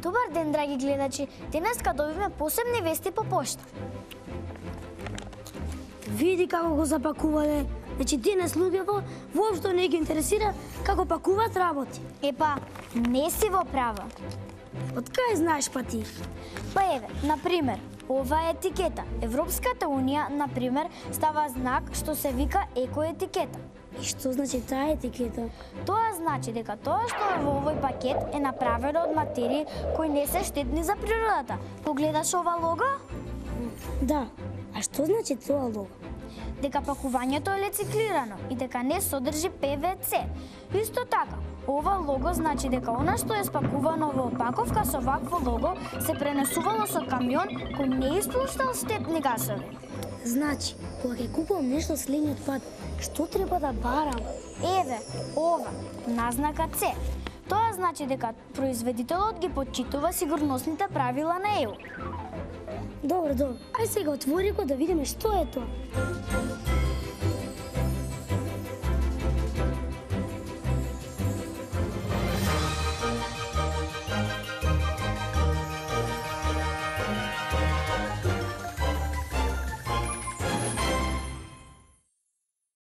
Добар ден, драги гледачи. Денеска добивме посебни вести по пошта. Види како го запакувале. Значи денес луѓето воопшто не ги интересира како пакуваат работи. Епа, не си во право. Од кај знаеш па ти? Па еве, например, ова е етикета. Европската унија, например, става знак што се вика екоетикета. И што значи таа етикета? Тоа значи дека тоа што е во овој пакет е направено од материи кои не се штетни за природата. Погледаш ова лого? Да. А што значи тоа лого? Дека пакувањето е рециклирано и дека не содржи ПВЦ. Исто така, ова лого значи дека она што е спакувано во опаковка со вакво лого се пренесувало со камион кој не испуштал штетни гасови. Значи, кога ќе купувам нешто следниот пат, што треба да барам? Еве, ова, назнака С. Тоа значи дека производителот ги почитува сигурносните правила на ЕУ. Добро. Ај сега отвори го да видиме што е тоа.